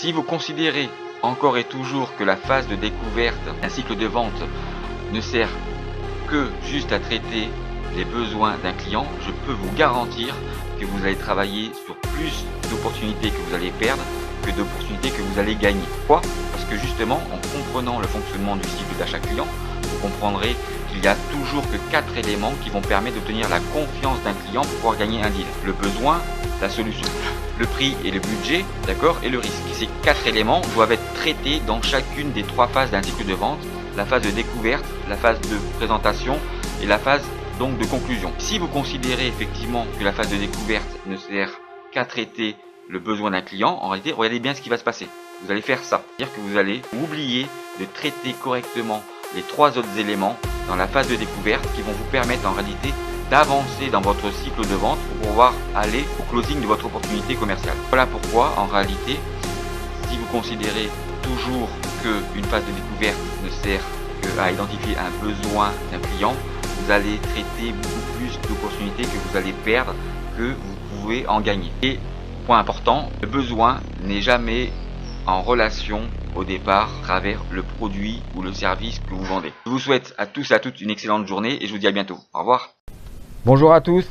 Si vous considérez encore et toujours que la phase de découverte d'un cycle de vente ne sert que juste à traiter les besoins d'un client, je peux vous garantir que vous allez travailler sur plus d'opportunités que vous allez perdre que d'opportunités que vous allez gagner. Pourquoi? Parce que justement, en comprenant le fonctionnement du cycle d'achat client, vous comprendrez qu'il n'y a toujours que 4 éléments qui vont permettre d'obtenir la confiance d'un client pour pouvoir gagner un deal. Le besoin, la solution, le prix et le budget, d'accord, et le risque. Ces 4 éléments doivent être traités dans chacune des 3 phases d'un cycle de vente, la phase de découverte, la phase de présentation et la phase donc de conclusion. Si vous considérez effectivement que la phase de découverte ne sert qu'à traiter le besoin d'un client, en réalité, regardez bien ce qui va se passer. Vous allez faire ça, c'est-à-dire que vous allez oublier de traiter correctement les 3 autres éléments dans la phase de découverte qui vont vous permettre en réalité d'avancer dans votre cycle de vente pour pouvoir aller au closing de votre opportunité commerciale. Voilà pourquoi en réalité, si vous considérez toujours qu'une phase de découverte ne sert qu'à identifier un besoin d'un client, vous allez traiter beaucoup plus d'opportunités que vous allez perdre que vous pouvez en gagner. Et point important, le besoin n'est jamais en relation au départ à travers le produit ou le service que vous vendez. Je vous souhaite à tous et à toutes une excellente journée et je vous dis à bientôt. Au revoir. Bonjour à tous,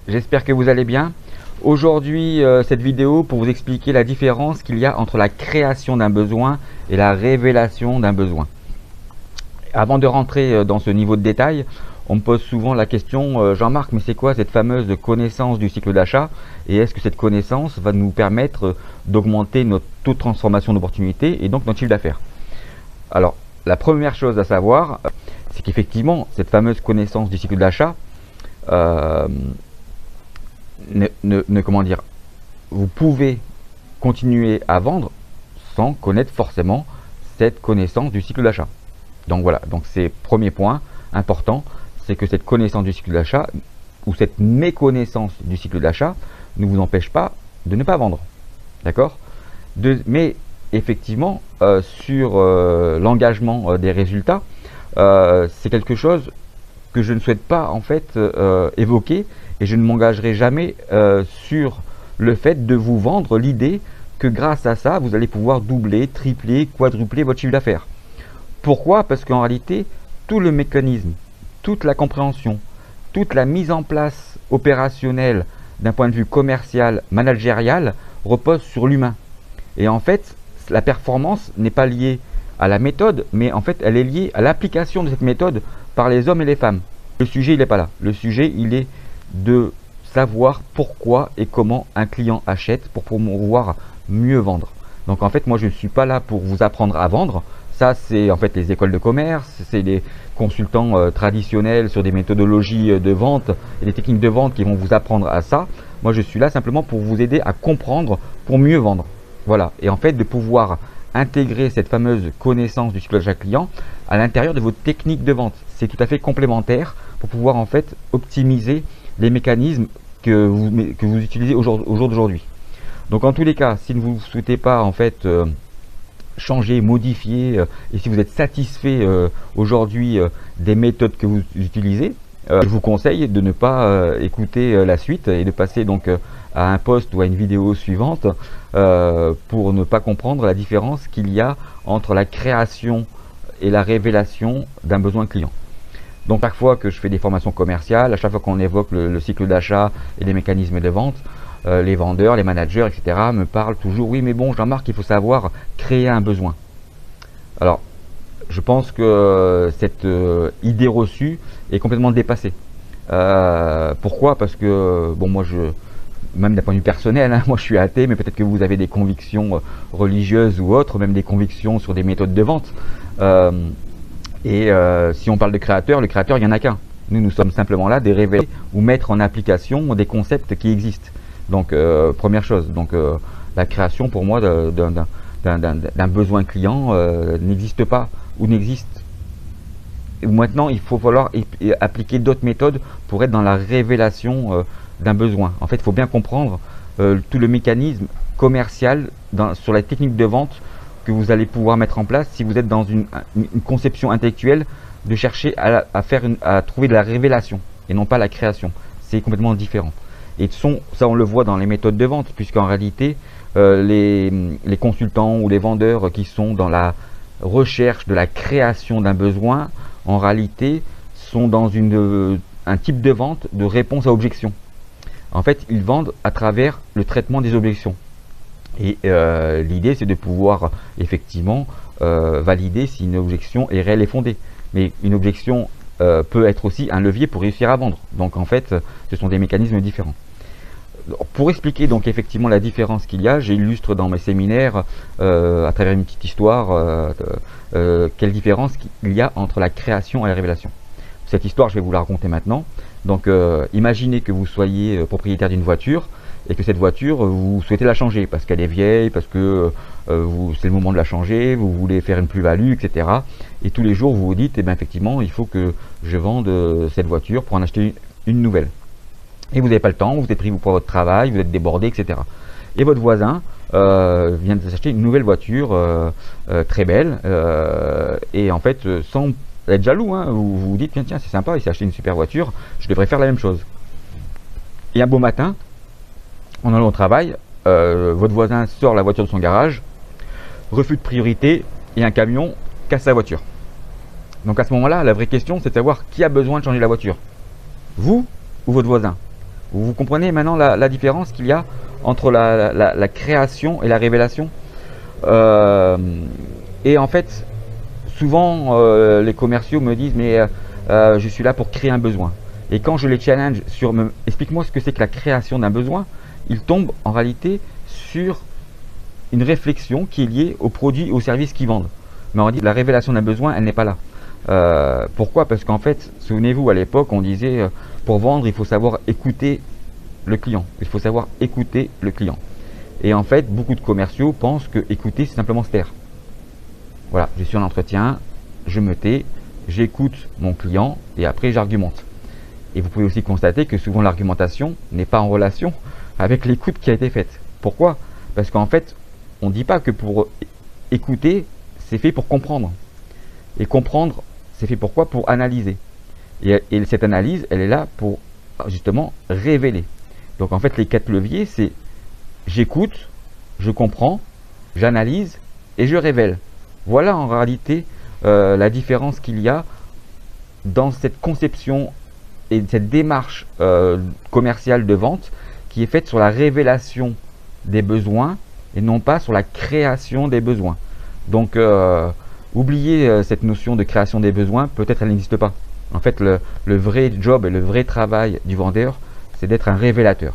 j'espère que vous allez bien. Aujourd'hui, cette vidéo pour vous expliquer la différence qu'il y a entre la création d'un besoin et la révélation d'un besoin. Avant de rentrer dans ce niveau de détail, on me pose souvent la question, Jean-Marc, mais c'est quoi cette fameuse connaissance du cycle d'achat? Et est-ce que cette connaissance va nous permettre d'augmenter notre taux de transformation d'opportunité et donc notre chiffre d'affaires? Alors, la première chose à savoir, c'est qu'effectivement, cette fameuse connaissance du cycle d'achat, comment dire, vous pouvez continuer à vendre sans connaître forcément cette connaissance du cycle d'achat. Donc voilà, donc c'est premier point important, c'est que cette connaissance du cycle d'achat ou cette méconnaissance du cycle d'achat ne vous empêche pas de ne pas vendre. D'accord? Mais effectivement, sur l'engagement des résultats, c'est quelque chose que je ne souhaite pas en fait évoquer, et je ne m'engagerai jamais sur le fait de vous vendre l'idée que grâce à ça, vous allez pouvoir doubler, tripler, quadrupler votre chiffre d'affaires. Pourquoi? Parce qu'en réalité, tout le mécanisme, toute la compréhension, toute la mise en place opérationnelle d'un point de vue commercial, managérial, repose sur l'humain. Et en fait, la performance n'est pas liée à la méthode, mais en fait, elle est liée à l'application de cette méthode par les hommes et les femmes. Le sujet, il n'est pas là. Le sujet, il est de savoir pourquoi et comment un client achète pour pouvoir mieux vendre. Donc en fait, moi, je ne suis pas là pour vous apprendre à vendre. Ça, c'est en fait les écoles de commerce, c'est les consultants traditionnels sur des méthodologies de vente et des techniques de vente qui vont vous apprendre à ça. Moi, je suis là simplement pour vous aider à comprendre pour mieux vendre. Voilà. Et en fait, de pouvoir intégrer cette fameuse connaissance du cycle d'achat client à l'intérieur de vos techniques de vente. C'est tout à fait complémentaire pour pouvoir en fait optimiser les mécanismes que vous utilisez au jour d'aujourd'hui. Donc en tous les cas, si vous ne souhaitez pas en fait changer, modifier, et si vous êtes satisfait aujourd'hui des méthodes que vous utilisez, je vous conseille de ne pas écouter la suite et de passer donc à un post ou à une vidéo suivante pour ne pas comprendre la différence qu'il y a entre la création et la révélation d'un besoin client. Donc chaque fois que je fais des formations commerciales, à chaque fois qu'on évoque le cycle d'achat et les mécanismes de vente, les vendeurs, les managers, etc. me parlent toujours, oui mais bon Jean-Marc, il faut savoir créer un besoin. Alors, je pense que cette idée reçue est complètement dépassée. Pourquoi? Parce que, bon moi même d'un point de vue personnel, hein, moi je suis athée, mais peut-être que vous avez des convictions religieuses ou autres, même des convictions sur des méthodes de vente. Si on parle de créateur, le créateur il n'y en a qu'un. Nous sommes simplement là de révéler ou mettre en application des concepts qui existent. Donc première chose, donc la création pour moi d'un besoin client n'existe pas ou n'existe. Maintenant il faut falloir appliquer d'autres méthodes pour être dans la révélation d'un besoin. En fait il faut bien comprendre tout le mécanisme commercial sur la technique de vente que vous allez pouvoir mettre en place si vous êtes dans une conception intellectuelle de chercher à trouver de la révélation et non pas la création. C'est complètement différent. Et ça on le voit dans les méthodes de vente, puisqu'en réalité, les consultants ou les vendeurs qui sont dans la recherche de la création d'un besoin, en réalité, sont dans un type de vente de réponse à objection. En fait, ils vendent à travers le traitement des objections. Et l'idée, c'est de pouvoir effectivement valider si une objection est réelle et fondée. Mais une objection peut être aussi un levier pour réussir à vendre. Donc en fait, ce sont des mécanismes différents. Pour expliquer donc effectivement la différence qu'il y a, j'illustre dans mes séminaires à travers une petite histoire quelle différence il y a entre la création et la révélation. Cette histoire, je vais vous la raconter maintenant. Donc imaginez que vous soyez propriétaire d'une voiture et que cette voiture, vous souhaitez la changer parce qu'elle est vieille, parce que c'est le moment de la changer, vous voulez faire une plus-value, etc. Et tous les jours, vous vous dites, eh bien, effectivement, il faut que je vende cette voiture pour en acheter une nouvelle. Et vous n'avez pas le temps, vous êtes pris pour votre travail, vous êtes débordé, etc. Et votre voisin vient de s'acheter une nouvelle voiture très belle, et en fait, sans être jaloux, hein, vous vous dites, tiens, c'est sympa, il s'est acheté une super voiture, je devrais faire la même chose. Et un beau matin, en allant au travail, votre voisin sort la voiture de son garage, refus de priorité, et un camion casse sa voiture. Donc à ce moment-là, la vraie question, c'est de savoir qui a besoin de changer la voiture. Vous ou votre voisin? Vous comprenez maintenant la différence qu'il y a entre la création et la révélation? Et en fait, souvent, les commerciaux me disent, mais je suis là pour créer un besoin. Et quand je les challenge sur explique-moi ce que c'est que la création d'un besoin, ils tombent en réalité sur une réflexion qui est liée aux produits, aux services qu'ils vendent. Mais on dit la révélation d'un besoin, elle n'est pas là. Pourquoi? Parce qu'en fait, souvenez-vous, à l'époque, on disait pour vendre, il faut savoir écouter le client. Il faut savoir écouter le client. Et en fait, beaucoup de commerciaux pensent que écouter, c'est simplement se taire. Voilà, je suis en entretien, je me tais, j'écoute mon client et après j'argumente. Et vous pouvez aussi constater que souvent l'argumentation n'est pas en relation avec l'écoute qui a été faite. Pourquoi? Parce qu'en fait, on ne dit pas que pour écouter, c'est fait pour comprendre. Et comprendre, c'est fait pourquoi? Pour analyser. Et cette analyse, elle est là pour justement révéler. Donc en fait, les 4 leviers, c'est j'écoute, je comprends, j'analyse et je révèle. Voilà en réalité la différence qu'il y a dans cette conception et cette démarche commerciale de vente qui est faite sur la révélation des besoins et non pas sur la création des besoins. Donc oubliez cette notion de création des besoins, peut-être elle n'existe pas. En fait, le vrai job et le vrai travail du vendeur, c'est d'être un révélateur.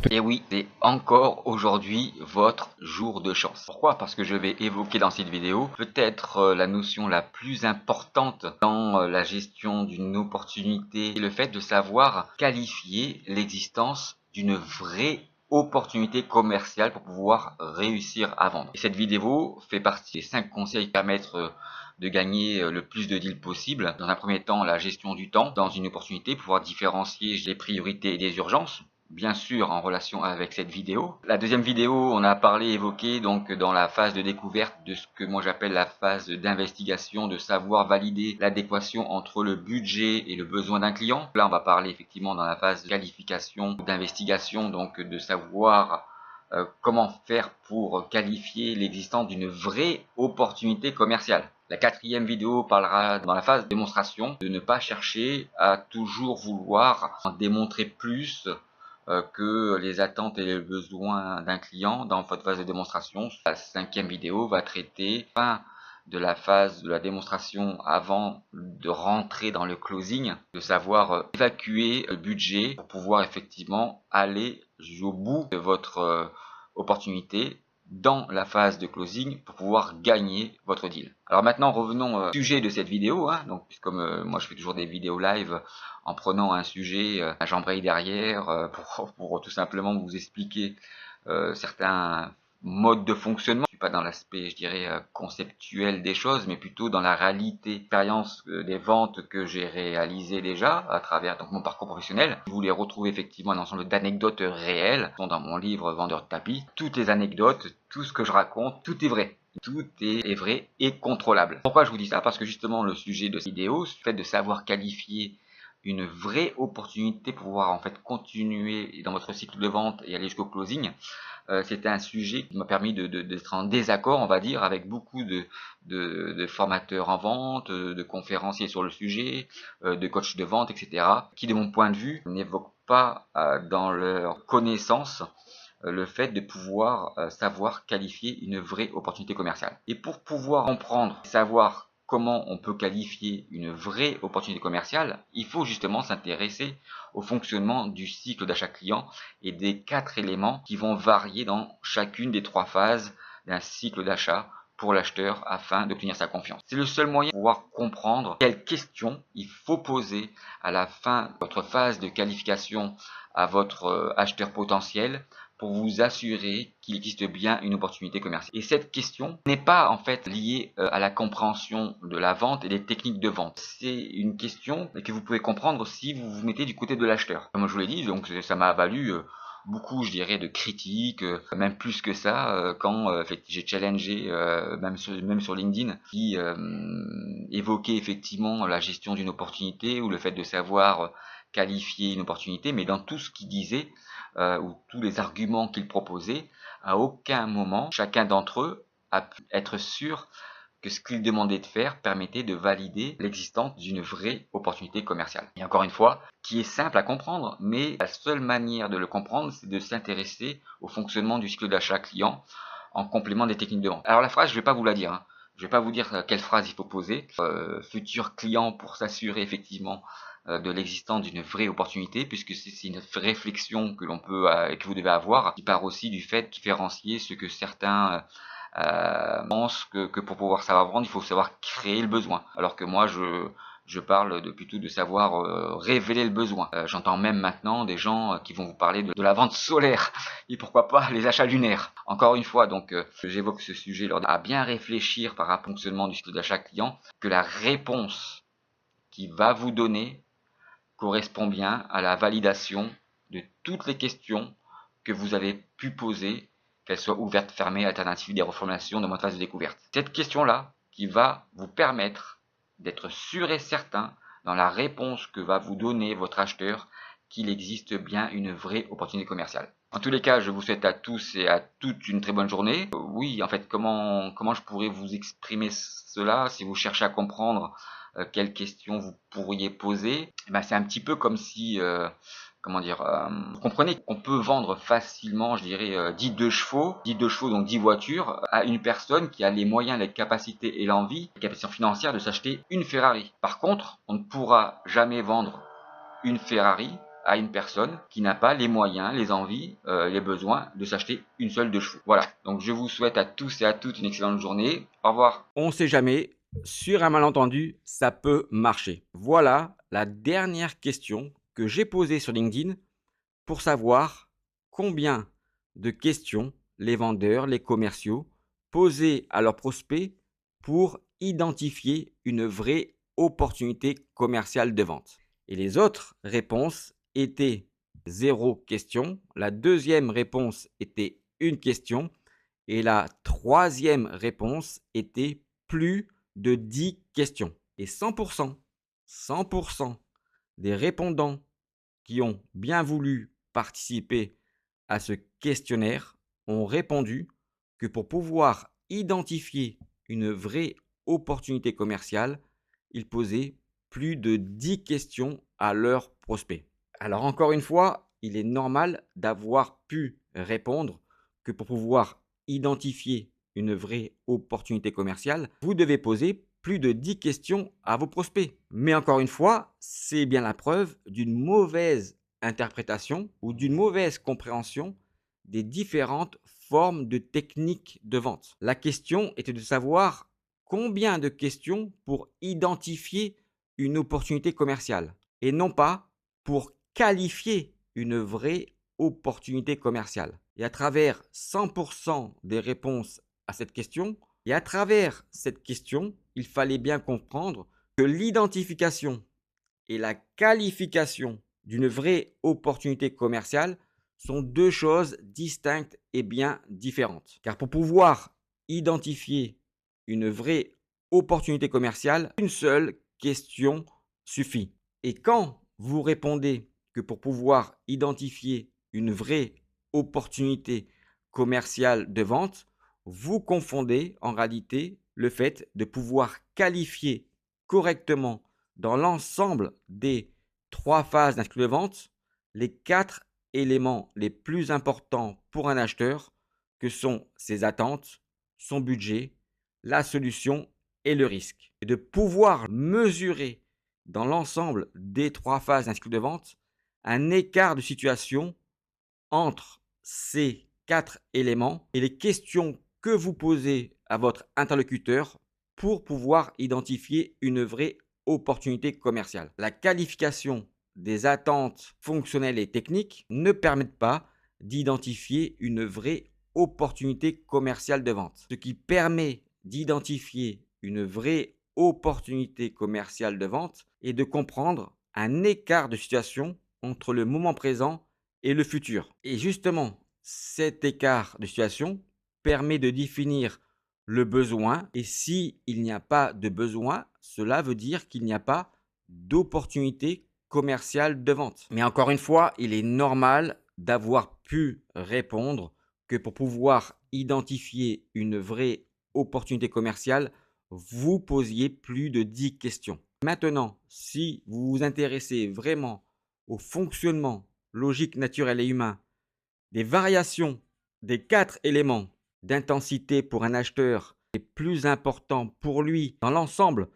Et oui, c'est encore aujourd'hui votre jour de chance. Pourquoi? Parce que je vais évoquer dans cette vidéo peut-être la notion la plus importante dans la gestion d'une opportunité, le fait de savoir qualifier l'existence d'une vraie opportunité commerciale pour pouvoir réussir à vendre. Et cette vidéo fait partie des 5 conseils qui permettent de gagner le plus de deals possible. Dans un premier temps, la gestion du temps dans une opportunité, pouvoir différencier les priorités et les urgences. Bien sûr en relation avec cette vidéo. La deuxième vidéo, on a évoqué donc dans la phase de découverte de ce que moi j'appelle la phase d'investigation, de savoir valider l'adéquation entre le budget et le besoin d'un client. Là on va parler effectivement dans la phase de qualification, d'investigation, donc de savoir comment faire pour qualifier l'existence d'une vraie opportunité commerciale. La 4e vidéo parlera dans la phase de démonstration de ne pas chercher à toujours vouloir en démontrer plus que les attentes et les besoins d'un client dans votre phase de démonstration. La 5e vidéo va traiter de la phase de la démonstration avant de rentrer dans le closing, de savoir évacuer le budget pour pouvoir effectivement aller au bout de votre opportunité dans la phase de closing pour pouvoir gagner votre deal. Alors maintenant revenons au sujet de cette vidéo, hein. Donc comme moi je fais toujours des vidéos live en prenant un sujet, j'embraye derrière pour tout simplement vous expliquer certains modes de fonctionnement. Je ne suis pas dans l'aspect, je dirais, conceptuel des choses, mais plutôt dans la réalité, expérience des ventes que j'ai réalisées déjà à travers donc mon parcours professionnel. Vous les retrouvez effectivement un ensemble d'anecdotes réelles, sont dans mon livre Vendeur de tapis. Toutes les anecdotes, tout ce que je raconte, tout est vrai. Tout est vrai et contrôlable. Pourquoi je vous dis ça? Parce que justement le sujet de cette vidéo, le fait de savoir qualifier une vraie opportunité pour pouvoir en fait continuer dans votre cycle de vente et aller jusqu'au closing. C'était un sujet qui m'a permis d'être en désaccord, on va dire, avec beaucoup de formateurs en vente, de conférenciers sur le sujet, de coachs de vente, etc., qui, de mon point de vue, n'évoquent pas dans leur connaissance le fait de pouvoir savoir qualifier une vraie opportunité commerciale. Et pour pouvoir comprendre, savoir comment on peut qualifier une vraie opportunité commerciale, il faut justement s'intéresser au fonctionnement du cycle d'achat client et des 4 éléments qui vont varier dans chacune des 3 phases d'un cycle d'achat pour l'acheteur afin d'obtenir sa confiance. C'est le seul moyen de pouvoir comprendre quelles questions il faut poser à la fin de votre phase de qualification à votre acheteur potentiel pour vous assurer qu'il existe bien une opportunité commerciale. Et cette question n'est pas en fait liée à la compréhension de la vente et des techniques de vente. C'est une question que vous pouvez comprendre si vous vous mettez du côté de l'acheteur. Comme je vous l'ai dit, donc ça m'a valu beaucoup, je dirais, de critiques, même plus que ça, quand j'ai challengé, même sur LinkedIn, qui évoquait effectivement la gestion d'une opportunité ou le fait de savoir qualifier une opportunité, mais dans tout ce qu'il disait, ou tous les arguments qu'il proposait, à aucun moment, chacun d'entre eux a pu être sûr que ce qu'il demandait de faire permettait de valider l'existence d'une vraie opportunité commerciale. Et encore une fois, qui est simple à comprendre, mais la seule manière de le comprendre, c'est de s'intéresser au fonctionnement du cycle d'achat client en complément des techniques de vente. Alors la phrase, je ne vais pas vous la dire, hein. Je ne vais pas vous dire quelle phrase il faut poser. Futur client pour s'assurer effectivement de l'existence d'une vraie opportunité, puisque c'est une réflexion que l'on peut, que vous devez avoir, qui part aussi du fait de différencier ce que certains pensent que pour pouvoir savoir vendre, il faut savoir créer le besoin. Alors que moi, je parle plutôt de savoir révéler le besoin. J'entends même maintenant des gens qui vont vous parler de la vente solaire et pourquoi pas les achats lunaires. Encore une fois, donc j'évoque ce sujet à bien réfléchir par rapport au fonctionnement du cycle d'achat client, que la réponse qui va vous donner correspond bien à la validation de toutes les questions que vous avez pu poser, qu'elles soient ouvertes, fermées, alternatives, des reformulations, de phase de découverte. Cette question-là qui va vous permettre d'être sûr et certain dans la réponse que va vous donner votre acheteur qu'il existe bien une vraie opportunité commerciale. En tous les cas, je vous souhaite à tous et à toutes une très bonne journée. Oui, en fait, comment je pourrais vous exprimer cela si vous cherchez à comprendre quelles questions vous pourriez poser? C'est un petit peu comme si, vous comprenez qu'on peut vendre facilement, je dirais, 10 chevaux, donc 10 voitures, à une personne qui a les moyens, les capacités et l'envie, les capacités financières de s'acheter une Ferrari. Par contre, on ne pourra jamais vendre une Ferrari à une personne qui n'a pas les moyens, les envies, les besoins de s'acheter une seule 2 chevaux. Voilà, donc je vous souhaite à tous et à toutes une excellente journée. Au revoir. On ne sait jamais, sur un malentendu, ça peut marcher. Voilà la dernière question que j'ai posée sur LinkedIn pour savoir combien de questions les vendeurs, les commerciaux posaient à leurs prospects pour identifier une vraie opportunité commerciale de vente. Et les autres réponses étaient 0 question, la deuxième réponse était 1 question et la troisième réponse était plus de 10 questions. Et 100% des répondants qui ont bien voulu participer à ce questionnaire ont répondu que pour pouvoir identifier une vraie opportunité commerciale, ils posaient plus de 10 questions à leurs prospects. Alors encore une fois, il est normal d'avoir pu répondre que pour pouvoir identifier une vraie opportunité commerciale, vous devez poser plus de 10 questions à vos prospects. Mais encore une fois, c'est bien la preuve d'une mauvaise interprétation ou d'une mauvaise compréhension des différentes formes de techniques de vente. La question était de savoir combien de questions pour identifier une opportunité commerciale et non pas pour qualifier une vraie opportunité commerciale. Et à travers 100% des réponses à cette question, et à travers cette question, il fallait bien comprendre que l'identification et la qualification d'une vraie opportunité commerciale sont 2 choses distinctes et bien différentes. Car pour pouvoir identifier une vraie opportunité commerciale, une seule question suffit. Et quand vous répondez que pour pouvoir identifier une vraie opportunité commerciale de vente, vous confondez en réalité le fait de pouvoir qualifier correctement dans l'ensemble des 3 phases d'un cycle de vente les 4 éléments les plus importants pour un acheteur que sont ses attentes, son budget, la solution et le risque. Et de pouvoir mesurer dans l'ensemble des 3 phases d'un cycle de vente un écart de situation entre ces 4 éléments et les questions que vous posez à votre interlocuteur pour pouvoir identifier une vraie opportunité commerciale. La qualification des attentes fonctionnelles et techniques ne permettent pas d'identifier une vraie opportunité commerciale de vente. Ce qui permet d'identifier une vraie opportunité commerciale de vente est de comprendre un écart de situation entre le moment présent et le futur. Et justement, cet écart de situation permet de définir le besoin. Et s'il n'y a pas de besoin, cela veut dire qu'il n'y a pas d'opportunité commerciale de vente. Mais encore une fois, il est normal d'avoir pu répondre que pour pouvoir identifier une vraie opportunité commerciale, vous posiez plus de 10 questions. Maintenant, si vous vous intéressez vraiment au fonctionnement logique, naturel et humain des variations des 4 éléments d'intensité pour un acheteur les plus importants pour lui dans l'ensemble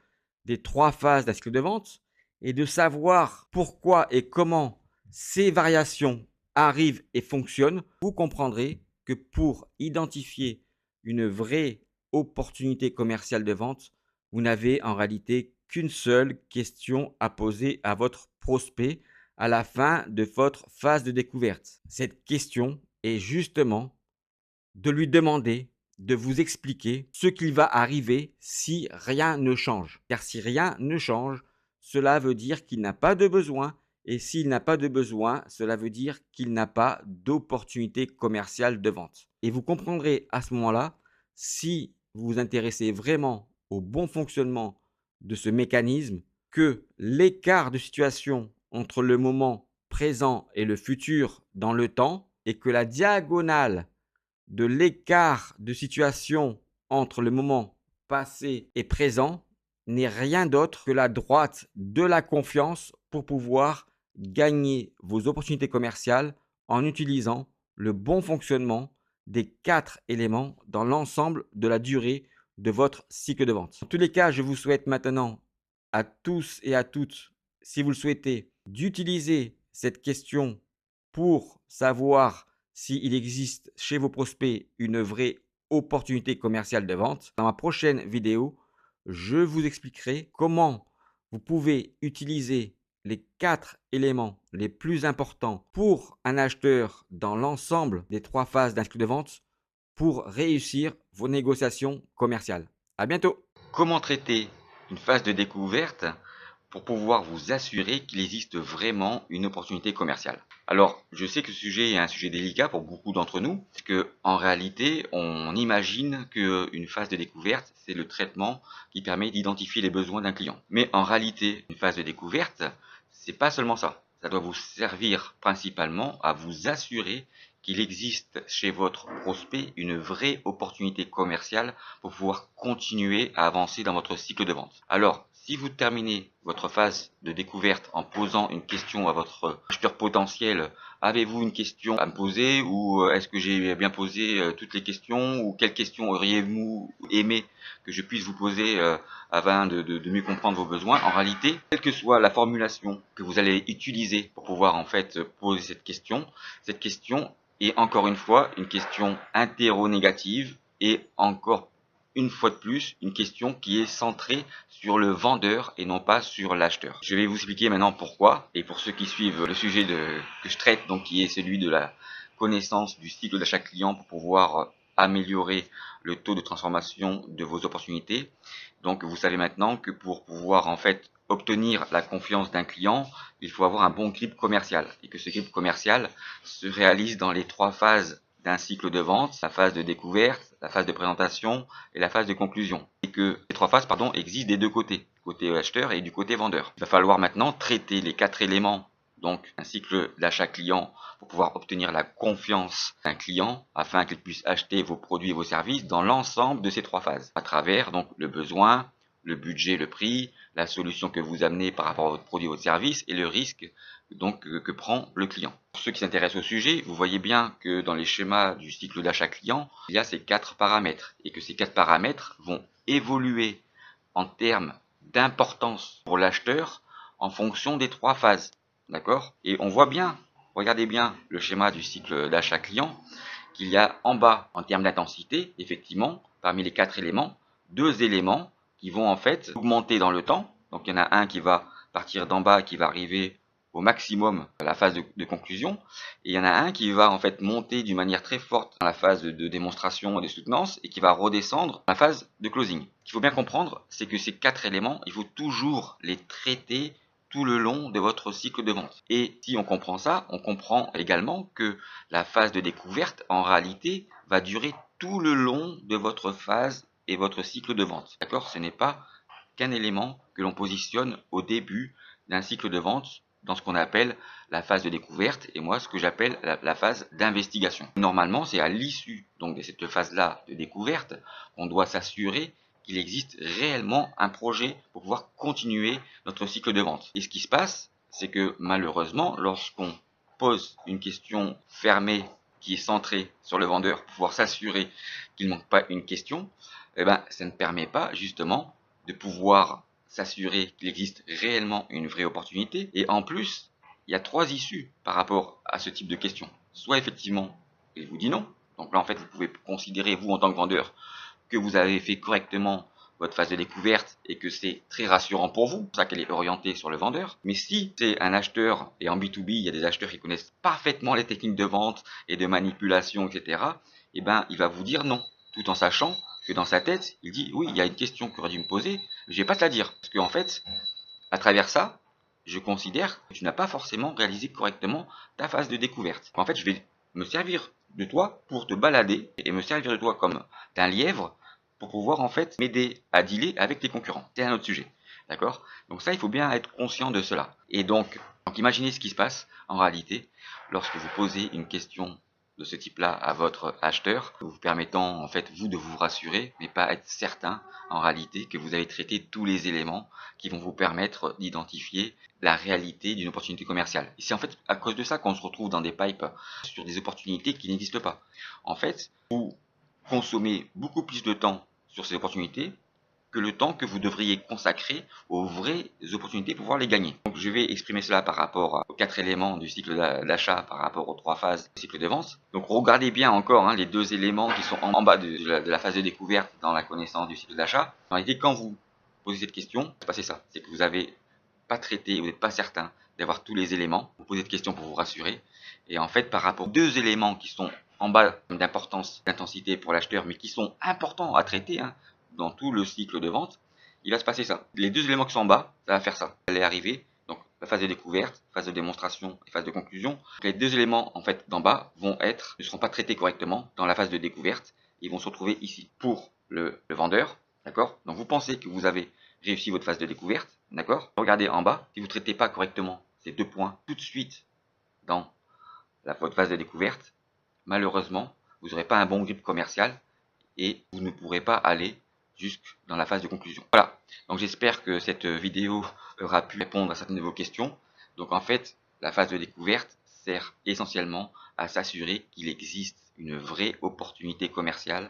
des 3 phases d'un cycle de vente et de savoir pourquoi et comment ces variations arrivent et fonctionnent, vous comprendrez que pour identifier une vraie opportunité commerciale de vente, vous n'avez en réalité qu'une seule question à poser à votre prospect à la fin de votre phase de découverte. Cette question est justement de lui demander de vous expliquer ce qu'il va arriver si rien ne change. Car si rien ne change, cela veut dire qu'il n'a pas de besoin. Et s'il n'a pas de besoin, cela veut dire qu'il n'a pas d'opportunité commerciale de vente. Et vous comprendrez à ce moment-là, si vous vous intéressez vraiment au bon fonctionnement de ce mécanisme, que l'écart de situation entre le moment présent et le futur dans le temps et que la diagonale de l'écart de situation entre le moment passé et présent n'est rien d'autre que la droite de la confiance pour pouvoir gagner vos opportunités commerciales en utilisant le bon fonctionnement des 4 éléments dans l'ensemble de la durée de votre cycle de vente. En tous les cas, je vous souhaite maintenant à tous et à toutes, si vous le souhaitez, d'utiliser cette question pour savoir s'il existe chez vos prospects une vraie opportunité commerciale de vente. Dans ma prochaine vidéo, je vous expliquerai comment vous pouvez utiliser les 4 éléments les plus importants pour un acheteur dans l'ensemble des 3 phases d'un cycle de vente pour réussir vos négociations commerciales. À bientôt. Comment traiter une phase de découverte pour pouvoir vous assurer qu'il existe vraiment une opportunité commerciale? Alors, je sais que ce sujet est un sujet délicat pour beaucoup d'entre nous, parce que en réalité, on imagine qu'une phase de découverte, c'est le traitement qui permet d'identifier les besoins d'un client. Mais en réalité, une phase de découverte, c'est pas seulement ça. Ça doit vous servir principalement à vous assurer qu'il existe chez votre prospect une vraie opportunité commerciale pour pouvoir continuer à avancer dans votre cycle de vente. Alors, si vous terminez votre phase de découverte en posant une question à votre acheteur potentiel, avez-vous une question à me poser ou est-ce que j'ai bien posé toutes les questions ou quelles questions auriez-vous aimé que je puisse vous poser afin de mieux comprendre vos besoins? En réalité, quelle que soit la formulation que vous allez utiliser pour pouvoir en fait poser cette question est encore une fois une question interrogative et encore une fois de plus une question qui est centrée sur le vendeur et non pas sur l'acheteur. Je vais vous expliquer maintenant pourquoi, et pour ceux qui suivent le sujet que je traite, donc qui est celui de la connaissance du cycle d'achat client pour pouvoir améliorer le taux de transformation de vos opportunités. Donc vous savez maintenant que pour pouvoir en fait obtenir la confiance d'un client, il faut avoir un bon grip commercial et que ce grip commercial se réalise dans les 3 phases d'un cycle de vente, la phase de découverte, la phase de présentation et la phase de conclusion. Et que ces 3 phases, pardon, existent des 2 côtés, du côté acheteur et du côté vendeur. Il va falloir maintenant traiter les 4 éléments, donc un cycle d'achat client, pour pouvoir obtenir la confiance d'un client afin qu'il puisse acheter vos produits et vos services dans l'ensemble de ces 3 phases, à travers donc le besoin, le budget, le prix, la solution que vous amenez par rapport à votre produit, votre service et le risque donc que prend le client. Pour ceux qui s'intéressent au sujet, vous voyez bien que dans les schémas du cycle d'achat client, il y a ces 4 paramètres et que ces 4 paramètres vont évoluer en termes d'importance pour l'acheteur en fonction des 3 phases. D'accord? Et on voit bien, regardez bien le schéma du cycle d'achat client, qu'il y a en bas, en termes d'intensité, effectivement, parmi les 4 éléments, 2 éléments qui vont en fait augmenter dans le temps. Donc il y en a un qui va partir d'en bas, qui va arriver au maximum à la phase de conclusion, et il y en a un qui va en fait monter d'une manière très forte dans la phase de démonstration et de soutenance, et qui va redescendre dans la phase de closing. Ce qu'il faut bien comprendre, c'est que ces 4 éléments, il faut toujours les traiter tout le long de votre cycle de vente. Et si on comprend ça, on comprend également que la phase de découverte, en réalité, va durer tout le long de votre phase et votre cycle de vente. D'accord? Ce n'est pas qu'un élément que l'on positionne au début d'un cycle de vente dans ce qu'on appelle la phase de découverte et moi ce que j'appelle la phase d'investigation. Normalement, c'est à l'issue donc de cette phase-là de découverte qu'on doit s'assurer qu'il existe réellement un projet pour pouvoir continuer notre cycle de vente. Et ce qui se passe, c'est que malheureusement, lorsqu'on pose une question fermée qui est centrée sur le vendeur pour pouvoir s'assurer qu'il ne manque pas une question, eh ben, ça ne permet pas justement de pouvoir s'assurer qu'il existe réellement une vraie opportunité. Et en plus, il y a 3 issues par rapport à ce type de question. Soit effectivement, il vous dit non. Donc là, en fait, vous pouvez considérer, vous, en tant que vendeur, que vous avez fait correctement votre phase de découverte et que c'est très rassurant pour vous. C'est pour ça qu'elle est orientée sur le vendeur. Mais si c'est un acheteur, et en B2B, il y a des acheteurs qui connaissent parfaitement les techniques de vente et de manipulation, etc., eh ben, il va vous dire non, tout en sachant que dans sa tête, il dit oui, il y a une question qu'il aurait dû me poser, je vais pas te la dire. Parce qu'en fait, à travers ça, je considère que tu n'as pas forcément réalisé correctement ta phase de découverte. En fait, je vais me servir de toi pour te balader et me servir de toi comme d'un lièvre pour pouvoir en fait m'aider à dealer avec tes concurrents. C'est un autre sujet. D'accord? Donc ça, il faut bien être conscient de cela. Et donc imaginez ce qui se passe en réalité lorsque vous posez une question de ce type-là à votre acheteur, vous permettant en fait vous de vous rassurer, mais pas être certain en réalité que vous avez traité tous les éléments qui vont vous permettre d'identifier la réalité d'une opportunité commerciale. Et c'est en fait à cause de ça qu'on se retrouve dans des pipes sur des opportunités qui n'existent pas. En fait, vous consommez beaucoup plus de temps sur ces opportunités que le temps que vous devriez consacrer aux vraies opportunités pour pouvoir les gagner. Donc je vais exprimer cela par rapport aux 4 éléments du cycle d'achat, par rapport aux 3 phases du cycle de vente. Donc regardez bien encore les 2 éléments qui sont en bas de la phase de découverte dans la connaissance du cycle d'achat. En réalité, quand vous posez cette question, c'est passé ça, c'est que vous n'avez pas traité, vous n'êtes pas certain d'avoir tous les éléments, vous posez cette question pour vous rassurer, et en fait par rapport aux 2 éléments qui sont en bas d'importance, d'intensité pour l'acheteur, mais qui sont importants à traiter, dans tout le cycle de vente, il va se passer ça. Les 2 éléments qui sont en bas, ça va faire ça. Ça allait arriver, donc la phase de découverte, phase de démonstration et phase de conclusion. Les 2 éléments en fait d'en bas ne seront pas traités correctement dans la phase de découverte. Ils vont se retrouver ici pour le vendeur, d'accord? Donc vous pensez que vous avez réussi votre phase de découverte, d'accord? Regardez en bas, si vous ne traitez pas correctement ces 2 points tout de suite dans votre phase de découverte, malheureusement, vous n'aurez pas un bon grip commercial et vous ne pourrez pas aller jusque dans la phase de conclusion. Voilà, donc j'espère que cette vidéo aura pu répondre à certaines de vos questions. Donc en fait, la phase de découverte sert essentiellement à s'assurer qu'il existe une vraie opportunité commerciale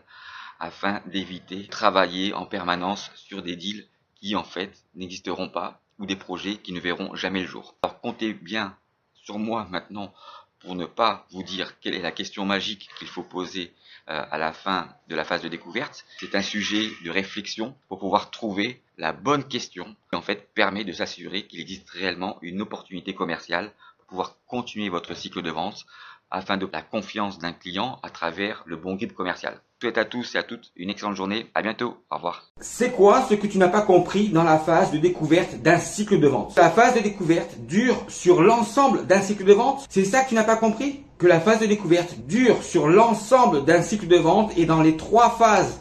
afin d'éviter de travailler en permanence sur des deals qui en fait n'existeront pas ou des projets qui ne verront jamais le jour. Alors comptez bien sur moi maintenant pour ne pas vous dire quelle est la question magique qu'il faut poser à la fin de la phase de découverte. C'est un sujet de réflexion pour pouvoir trouver la bonne question qui en fait permet de s'assurer qu'il existe réellement une opportunité commerciale pour pouvoir continuer votre cycle de vente afin de la confiance d'un client à travers le bon guide commercial. Je souhaite à tous et à toutes une excellente journée. À bientôt. Au revoir. C'est quoi ce que tu n'as pas compris dans la phase de découverte d'un cycle de vente? La phase de découverte dure sur l'ensemble d'un cycle de vente? C'est ça que tu n'as pas compris? Que la phase de découverte dure sur l'ensemble d'un cycle de vente et dans les trois phases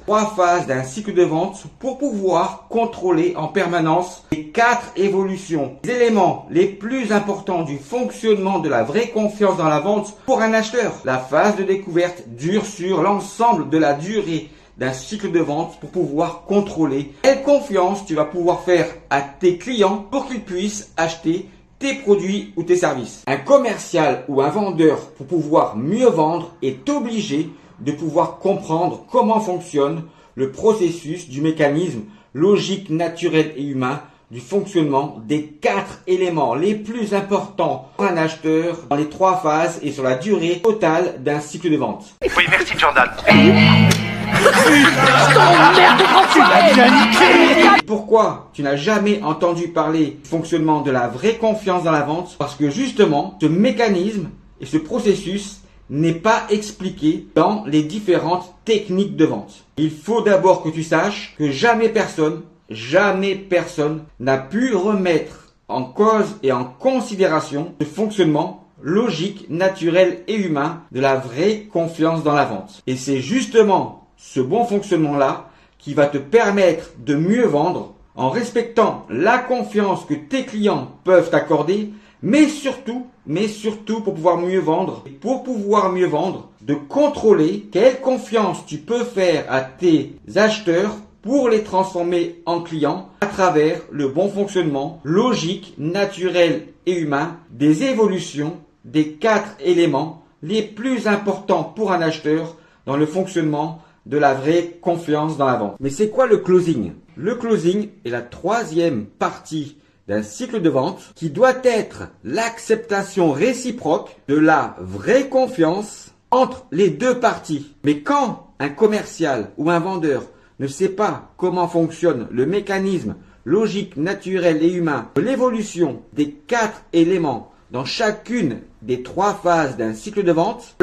d'un cycle de vente pour pouvoir contrôler en permanence les 4 évolutions. Les éléments les plus importants du fonctionnement de la vraie confiance dans la vente pour un acheteur. La phase de découverte dure sur l'ensemble de la durée d'un cycle de vente pour pouvoir contrôler quelle confiance tu vas pouvoir faire à tes clients pour qu'ils puissent acheter tes produits ou tes services. Un commercial ou un vendeur, pour pouvoir mieux vendre, est obligé de pouvoir comprendre comment fonctionne le processus du mécanisme logique, naturel et humain du fonctionnement des 4 éléments les plus importants pour un acheteur dans les 3 phases et sur la durée totale d'un cycle de vente. Oui, merci Jordan. Pourquoi tu n'as jamais entendu parler du fonctionnement de la vraie confiance dans la vente? Parce que justement, ce mécanisme et ce processus n'est pas expliqué dans les différentes techniques de vente. Il faut d'abord que tu saches que jamais personne n'a pu remettre en cause et en considération ce fonctionnement logique, naturel et humain de la vraie confiance dans la vente. Et c'est justement ce bon fonctionnement-là qui va te permettre de mieux vendre en respectant la confiance que tes clients peuvent t'accorder, mais surtout pour pouvoir mieux vendre, de contrôler quelle confiance tu peux faire à tes acheteurs pour les transformer en clients à travers le bon fonctionnement logique, naturel et humain des évolutions des 4 éléments les plus importants pour un acheteur dans le fonctionnement de la vraie confiance dans la vente. Mais c'est quoi le closing? Le closing est la 3e partie d'un cycle de vente qui doit être l'acceptation réciproque de la vraie confiance entre les 2 parties. Mais quand un commercial ou un vendeur ne sait pas comment fonctionne le mécanisme logique, naturel et humain de l'évolution des 4 éléments dans chacune des 3 phases d'un cycle de vente,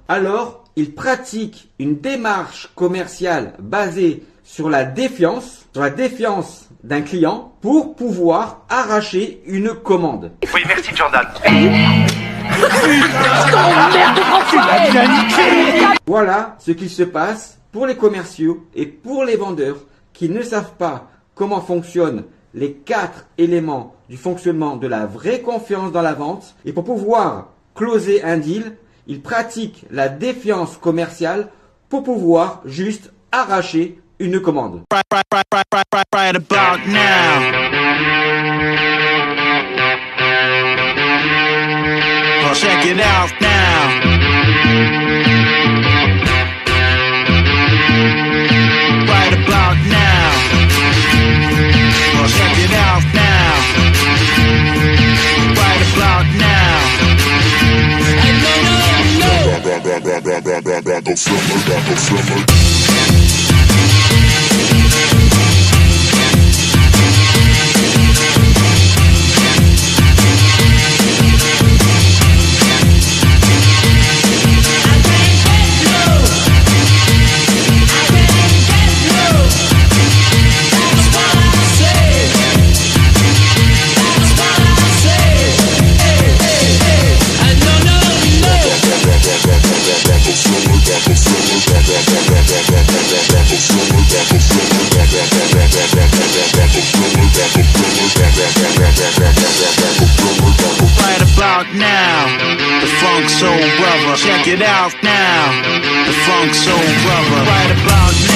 alors il pratique une démarche commerciale basée sur la défiance d'un client pour pouvoir arracher une commande. Oui, merci Jordan. Voilà ce qu'il se passe pour les commerciaux et pour les vendeurs qui ne savent pas comment fonctionnent les 4 éléments du fonctionnement de la vraie confiance dans la vente. Et pour pouvoir closer un deal, ils pratiquent la défiance commerciale pour pouvoir juste arracher une commande. Right about now. Well, check it out now. Right about now. Well, check it out now. Right about now. Right about now, the Funk Soul Brother. Check it out now, the Funk Soul Brother. Right about now.